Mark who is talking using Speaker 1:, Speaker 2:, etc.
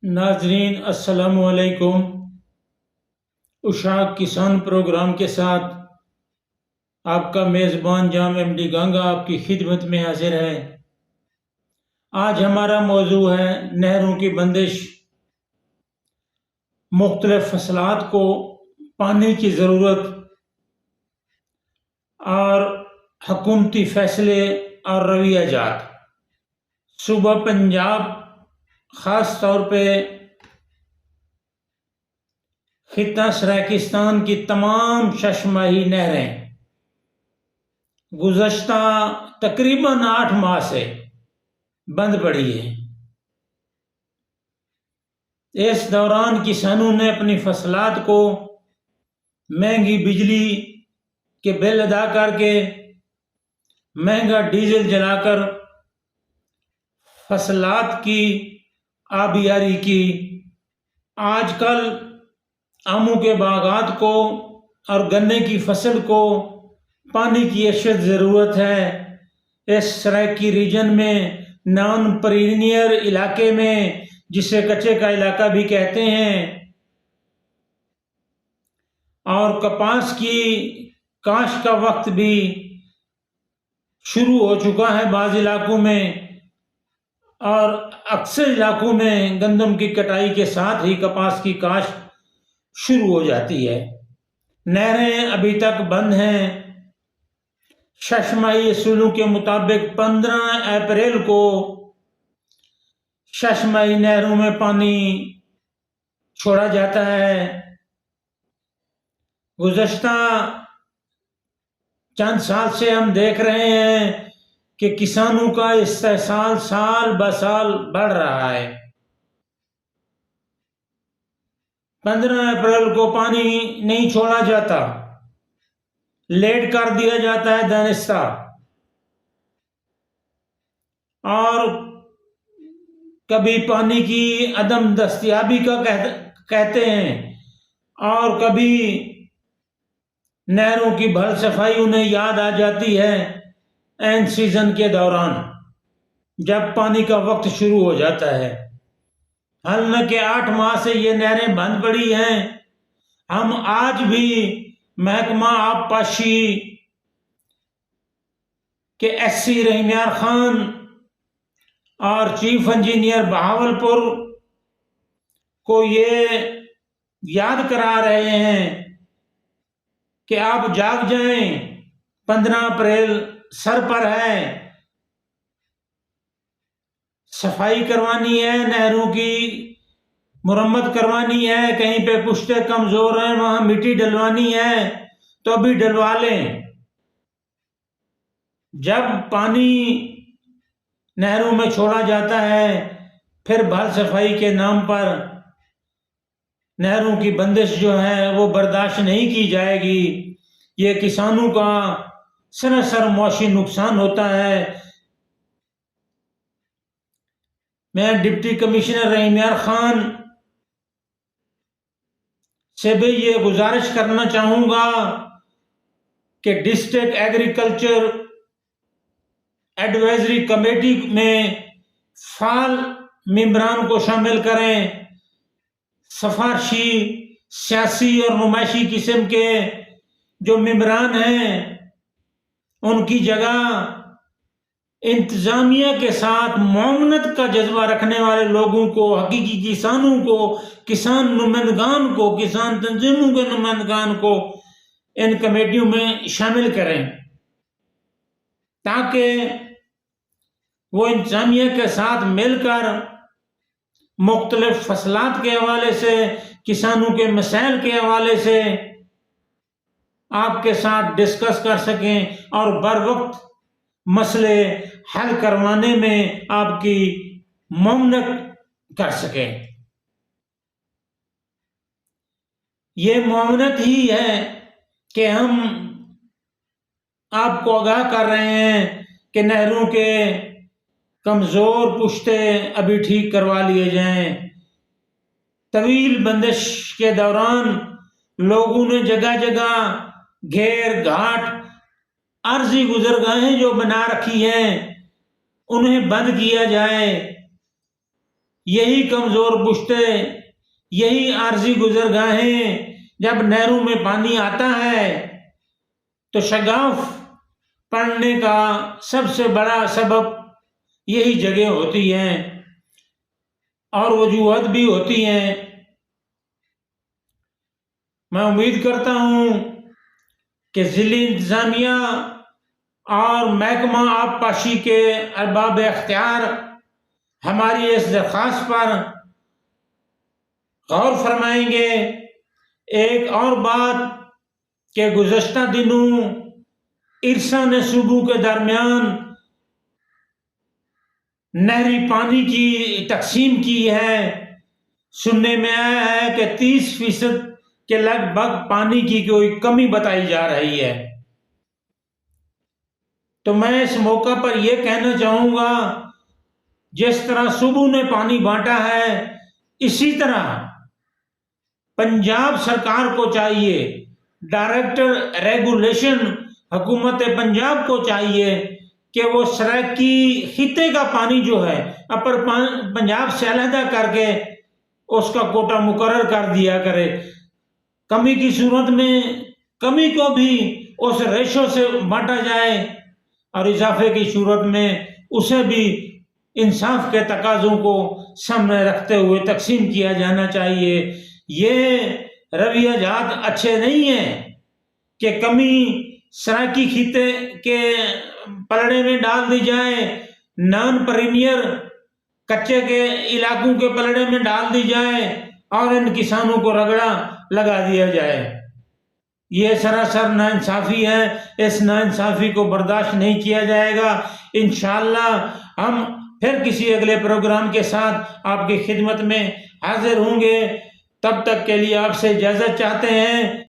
Speaker 1: ناظرین السلام علیکم۔ اشاق کسان پروگرام کے ساتھ آپ کا میزبان جام ایم ڈی گنگا آپ کی خدمت میں حاضر ہے۔ آج ہمارا موضوع ہے نہروں کی بندش۔ مختلف فصلات کو پانی کی ضرورت اور حکومتی فیصلے اور رویہ جات۔ صوبہ پنجاب خاص طور پہ خطہ سرائیکستان کی تمام ششماہی نہریں گزشتہ تقریباً 8 ماہ سے بند پڑی ہیں۔ اس دوران کسانوں نے اپنی فصلات کو مہنگی بجلی کے بل ادا کر کے مہنگا ڈیزل جلا کر فصلات کی آبیاری کی۔ آج کل آموں کے باغات کو اور گنے کی فصل کو پانی کی اشد ضرورت ہے۔ اس سرائکی ریجن میں نان پرینیئر علاقے میں، جسے کچے کا علاقہ بھی کہتے ہیں، اور کپاس کی کاشت کا وقت بھی شروع ہو چکا ہے بعض علاقوں میں، اور اکثر علاقوں میں گندم کی کٹائی کے ساتھ ہی کپاس کی کاشت شروع ہو جاتی ہے۔ نہریں ابھی تک بند ہیں۔ ششماہی اصولوں کے مطابق 15 اپریل کو ششماہی نہروں میں پانی چھوڑا جاتا ہے۔ گزشتہ چند سال سے ہم دیکھ رہے ہیں کہ کسانوں کا استحصال سال بہ سال بڑھ رہا ہے۔ 15 اپریل کو پانی نہیں چھوڑا جاتا، لیٹ کر دیا جاتا ہے دانستہ، اور کبھی پانی کی عدم دستیابی کا کہتے ہیں، اور کبھی نہروں کی بھر صفائی انہیں یاد آ جاتی ہے عین سیزن کے دوران جب پانی کا وقت شروع ہو جاتا ہے۔ حالانکہ 8 ماہ سے یہ نہریں بند پڑی ہیں۔ ہم آج بھی محکمہ آب پاشی کے ایس سی رحیمیار خان اور چیف انجینئر بہاولپور کو یہ یاد کرا رہے ہیں کہ آپ جاگ جائیں، 15 اپریل سر پر ہے، صفائی کروانی ہے، نہروں کی مرمت کروانی ہے، کہیں پہ پشتے کمزور ہیں وہاں مٹی ڈلوانی ہے تو ابھی ڈلوا لیں۔ جب پانی نہروں میں چھوڑا جاتا ہے پھر بھر صفائی کے نام پر نہروں کی بندش جو ہے وہ برداشت نہیں کی جائے گی۔ یہ کسانوں کا سراسر معاشی نقصان ہوتا ہے۔ میں ڈپٹی کمشنر رحیمیار خان سے بھی یہ گزارش کرنا چاہوں گا کہ ڈسٹرکٹ ایگریکلچر ایڈوائزری کمیٹی میں فعال ممبران کو شامل کریں۔ سفارشی، سیاسی اور نمائشی قسم کے جو ممبران ہیں ان کی جگہ انتظامیہ کے ساتھ معاونت کا جذبہ رکھنے والے لوگوں کو، حقیقی کسانوں کو، کسان نمائندگان کو، کسان تنظیموں کے نمائندگان کو ان کمیٹیوں میں شامل کریں تاکہ وہ انتظامیہ کے ساتھ مل کر مختلف فصلات کے حوالے سے، کسانوں کے مسائل کے حوالے سے آپ کے ساتھ ڈسکس کر سکیں اور بر وقت مسئلے حل کروانے میں آپ کی معاونت کر سکیں۔ یہ معاونت ہی ہے کہ ہم آپ کو آگاہ کر رہے ہیں کہ نہروں کے کمزور پشتے ابھی ٹھیک کروا لیے جائیں۔ طویل بندش کے دوران لوگوں نے جگہ جگہ گھیر گھاٹ عارضی گزرگاہیں جو بنا رکھی ہیں انہیں بند کیا جائے۔ یہی کمزور پشتے، یہی عارضی گزرگاہیں، جب نہروں میں پانی آتا ہے تو شگاف پڑنے کا سب سے بڑا سبب یہی جگہ ہوتی ہیں اور وجوہات بھی ہوتی ہیں۔ میں امید کرتا ہوں کہ ضلعی انتظامیہ اور محکمہ آب پاشی کے ارباب اختیار ہماری اس درخواست پر غور فرمائیں گے۔ ایک اور بات کہ گزشتہ دنوں ارسا نے صوبوں کے درمیان نہری پانی کی تقسیم کی ہے۔ سننے میں آیا ہے کہ 30% کے لگ بھگ پانی کی کوئی کمی بتائی جا رہی ہے۔ تو میں اس موقع پر یہ کہنا چاہوں گا، جس طرح صوبوں نے پانی بانٹا ہے، اسی طرح پنجاب سرکار کو چاہیے، ڈائریکٹر ریگولیشن حکومت پنجاب کو چاہیے کہ وہ سرائیکی خطے کا پانی جو ہے اپر پنجاب سے علیحدہ کر کے اس کا کوٹا مقرر کر دیا کرے۔ کمی کی صورت میں کمی کو بھی اس ریشو سے بانٹا جائے اور اضافے کی صورت میں اسے بھی انصاف کے تقاضوں کو سامنے رکھتے ہوئے تقسیم کیا جانا چاہیے۔ یہ رویہ جات اچھے نہیں ہیں کہ کمی سرائیکی خطے کے پلڑے میں ڈال دی جائے، نان پرینئر کچے کے علاقوں کے پلڑے میں ڈال دی جائے اور ان کسانوں کو رگڑا لگا دیا جائے۔ یہ سراسر ناانصافی ہے، اس ناانصافی کو برداشت نہیں کیا جائے گا۔ انشاءاللہ ہم پھر کسی اگلے پروگرام کے ساتھ آپ کی خدمت میں حاضر ہوں گے۔ تب تک کے لیے آپ سے اجازت چاہتے ہیں۔